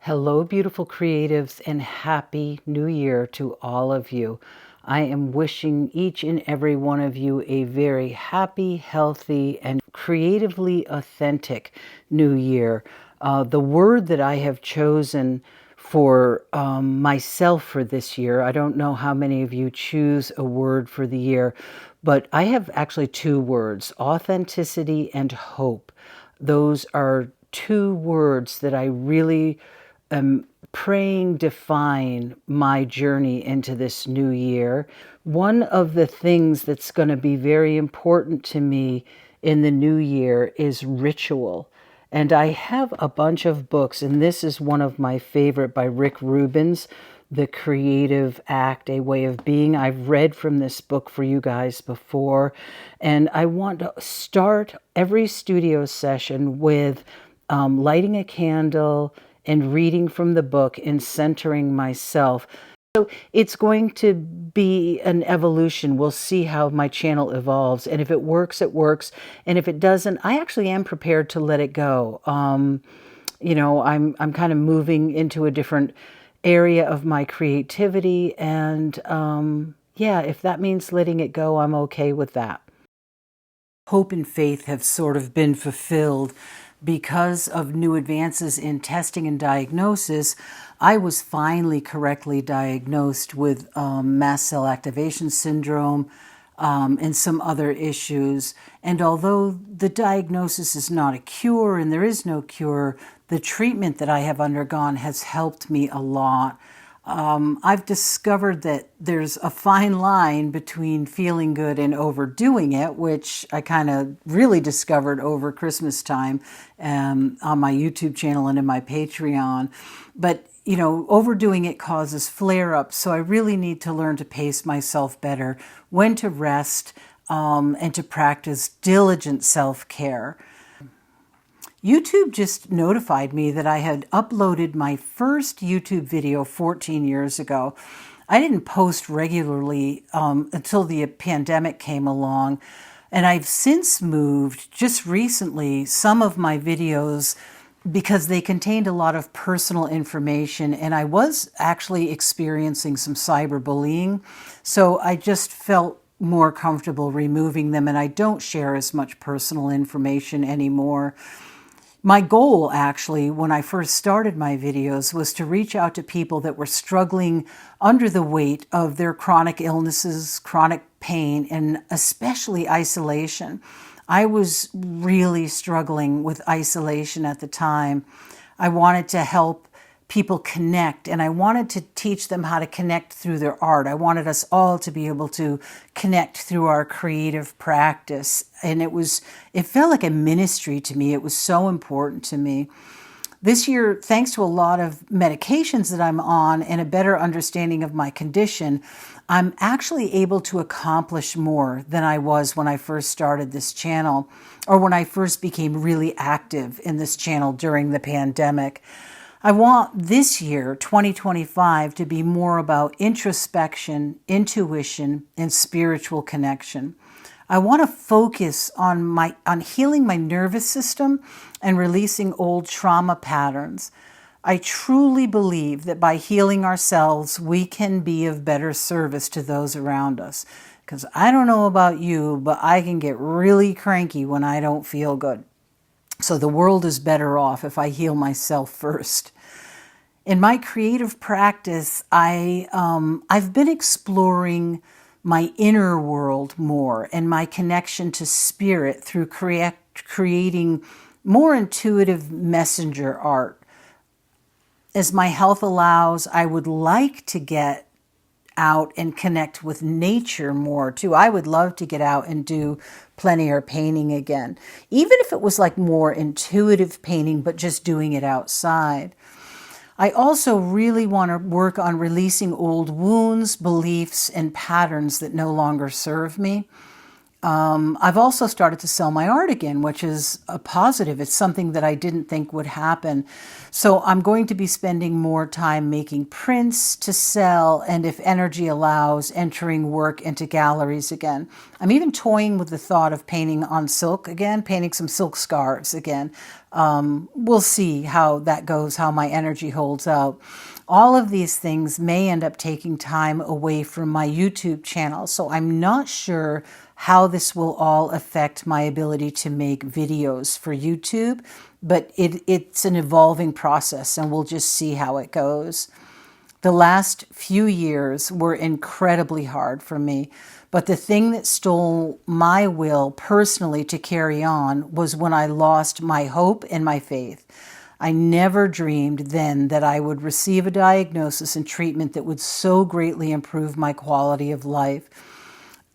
Hello, beautiful creatives, and Happy New Year to all of you. I am wishing each and every one of you a very happy, healthy, and creatively authentic New Year. The word that I have chosen for myself for this year, I don't know how many of you choose a word for the year, but I have actually two words: authenticity and hope. Those are two words that I really am praying define my journey into this new year. One of the things that's going to be very important to me in the new year is ritual. And I have a bunch of books, and this is one of my favorite by Rick Rubin's, The Creative Act, A Way of Being. I've read from this book for you guys before, and I want to start every studio session with lighting a candle and reading from the book and centering myself. So it's going to be an evolution. We'll see how my channel evolves. And if it works, it works. And if it doesn't, I actually am prepared to let it go. I'm kind of moving into a different area of my creativity. And yeah, if that means letting it go, I'm okay with that. Hope and faith have sort of been fulfilled because of new advances in testing and diagnosis. I was finally correctly diagnosed with mast cell activation syndrome and some other issues. And although the diagnosis is not a cure and there is no cure, the treatment that I have undergone has helped me a lot. I've discovered that there's a fine line between feeling good and overdoing it, which I kind of really discovered over Christmas time on my YouTube channel and in my Patreon. But, overdoing it causes flare-ups, so I really need to learn to pace myself better, when to rest, and to practice diligent self-care. YouTube just notified me that I had uploaded my first YouTube video 14 years ago. I didn't post regularly until the pandemic came along, and I've since moved just recently some of my videos because they contained a lot of personal information, and I was actually experiencing some cyberbullying, so I just felt more comfortable removing them, and I don't share as much personal information anymore. My goal, actually, when I first started my videos, was to reach out to people that were struggling under the weight of their chronic illnesses, chronic pain, and especially isolation. I was really struggling with isolation at the time. I wanted to help people connect, and I wanted to teach them how to connect through their art. I wanted us all to be able to connect through our creative practice. And it felt like a ministry to me. It was so important to me. This year, thanks to a lot of medications that I'm on and a better understanding of my condition, I'm actually able to accomplish more than I was when I first started this channel, or when I first became really active in this channel during the pandemic. I want this year, 2025, to be more about introspection, intuition, and spiritual connection. I want to focus on healing my nervous system and releasing old trauma patterns. I truly believe that by healing ourselves, we can be of better service to those around us. Because I don't know about you, but I can get really cranky when I don't feel good. So the world is better off if I heal myself first. In my creative practice, I've been exploring my inner world more and my connection to spirit through creating more intuitive messenger art. As my health allows, I would like to get out and connect with nature more too. I would love to get out and do plein air painting again, even if it was like more intuitive painting, but just doing it outside. I also really want to work on releasing old wounds, beliefs, and patterns that no longer serve me. I've also started to sell my art again, which is a positive. It's something that I didn't think would happen. So I'm going to be spending more time making prints to sell, and if energy allows, entering work into galleries again. I'm even toying with the thought of painting on silk again, painting some silk scarves again. We'll see how that goes, how my energy holds out. All of these things may end up taking time away from my YouTube channel, so I'm not sure how this will all affect my ability to make videos for YouTube, but it's an evolving process, and we'll just see how it goes. The last few years were incredibly hard for me, but the thing that stole my will personally to carry on was when I lost my hope and my faith. I never dreamed then that I would receive a diagnosis and treatment that would so greatly improve my quality of life.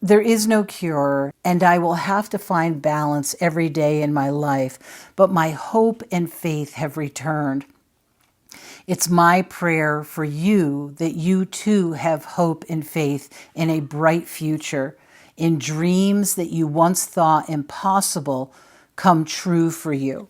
There is no cure, and I will have to find balance every day in my life, but my hope and faith have returned. It's my prayer for you that you too have hope and faith in a bright future, in dreams that you once thought impossible come true for you.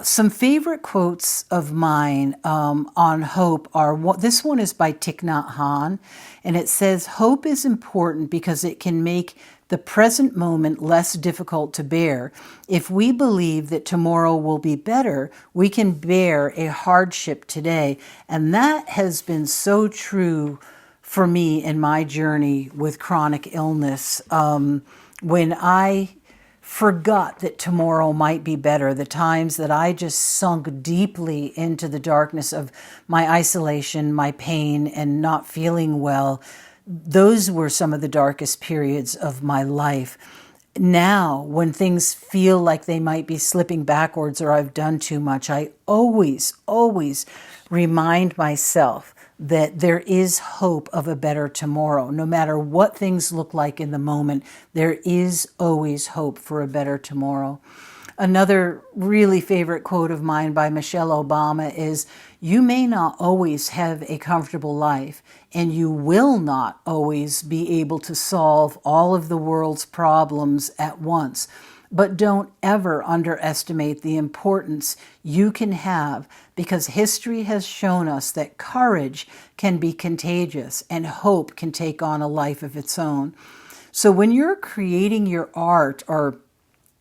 Some favorite quotes of mine on hope are, this one is by Thich Nhat Hanh, and it says, "Hope is important because it can make the present moment less difficult to bear. If we believe that tomorrow will be better, we can bear a hardship today." And that has been so true for me in my journey with chronic illness. When I forgot that tomorrow might be better, the times that I just sunk deeply into the darkness of my isolation, my pain, and not feeling well, those were some of the darkest periods of my life. Now, when things feel like they might be slipping backwards or I've done too much, I always remind myself that there is hope of a better tomorrow. No matter what things look like in the moment, there is always hope for a better tomorrow. Another really favorite quote of mine by Michelle Obama is, "You may not always have a comfortable life, and you will not always be able to solve all of the world's problems at once. But don't ever underestimate the importance you can have, because history has shown us that courage can be contagious and hope can take on a life of its own." So when you're creating your art, or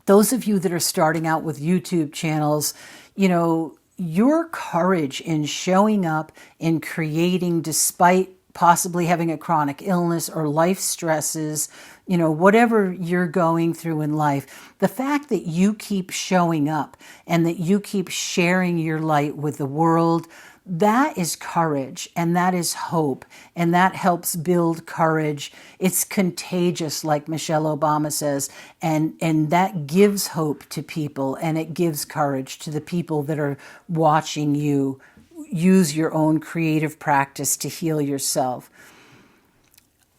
those of you that are starting out with YouTube channels, your courage in showing up, in creating despite possibly having a chronic illness or life stresses, whatever you're going through in life, the fact that you keep showing up and that you keep sharing your light with the world, that is courage, and that is hope, and that helps build courage. It's contagious, like Michelle Obama says, and that gives hope to people, and it gives courage to the people that are watching you use your own creative practice to heal yourself.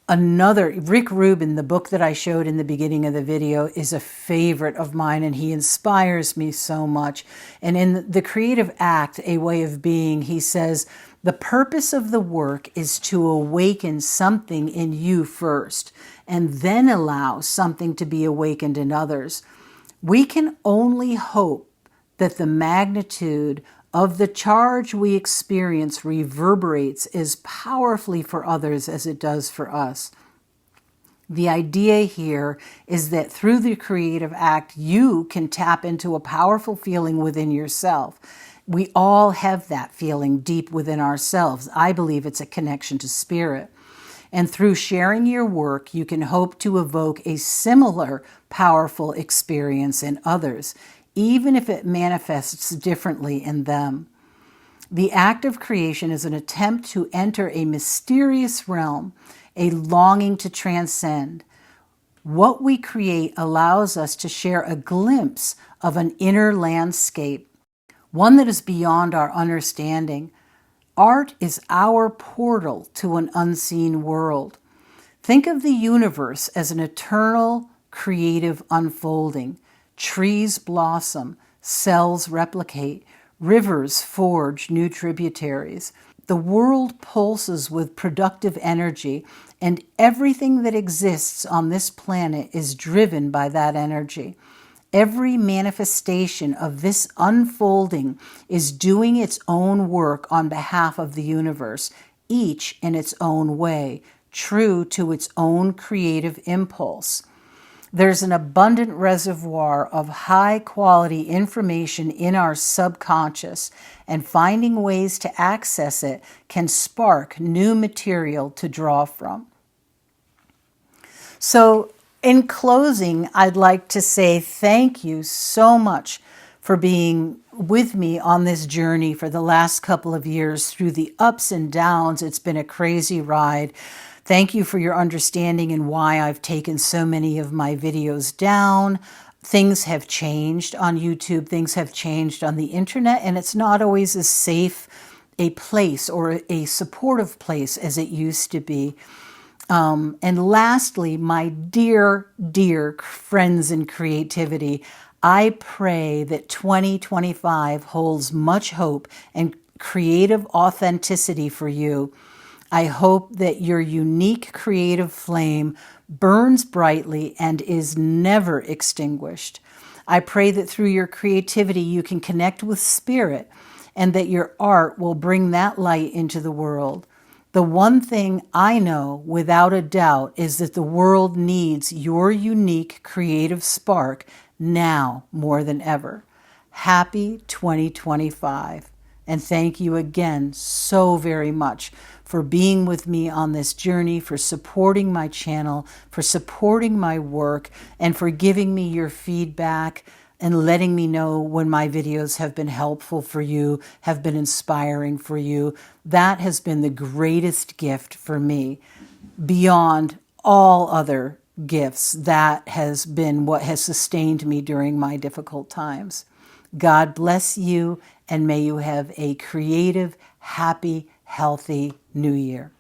Another, Rick Rubin, the book that I showed in the beginning of the video, is a favorite of mine, and he inspires me so much. And in The Creative Act, A Way of Being, he says, "The purpose of the work is to awaken something in you first, and then allow something to be awakened in others. We can only hope that the magnitude of the charge we experience reverberates as powerfully for others as it does for us." The idea here is that through the creative act, you can tap into a powerful feeling within yourself. We all have that feeling deep within ourselves. I believe it's a connection to spirit. And through sharing your work, you can hope to evoke a similar powerful experience in others, even if it manifests differently in them. The act of creation is an attempt to enter a mysterious realm, a longing to transcend. What we create allows us to share a glimpse of an inner landscape, one that is beyond our understanding. Art is our portal to an unseen world. Think of the universe as an eternal creative unfolding. Trees blossom, cells replicate, rivers forge new tributaries. The world pulses with productive energy, and everything that exists on this planet is driven by that energy. Every manifestation of this unfolding is doing its own work on behalf of the universe, each in its own way, true to its own creative impulse. There's an abundant reservoir of high-quality information in our subconscious, and finding ways to access it can spark new material to draw from. So, in closing, I'd like to say thank you so much for being with me on this journey for the last couple of years through the ups and downs. It's been a crazy ride. Thank you for your understanding and why I've taken so many of my videos down. Things have changed on YouTube. Things have changed on the internet, and it's not always as safe a place or a supportive place as it used to be. And lastly, my dear, dear friends in creativity, I pray that 2025 holds much hope and creative authenticity for you. I hope that your unique creative flame burns brightly and is never extinguished. I pray that through your creativity you can connect with spirit and that your art will bring that light into the world. The one thing I know without a doubt is that the world needs your unique creative spark now more than ever. Happy 2025. And thank you again so very much for being with me on this journey, for supporting my channel, for supporting my work, and for giving me your feedback and letting me know when my videos have been helpful for you, have been inspiring for you. That has been the greatest gift for me. Beyond all other gifts, that has been what has sustained me during my difficult times. God bless you, and may you have a creative, happy, healthy new year.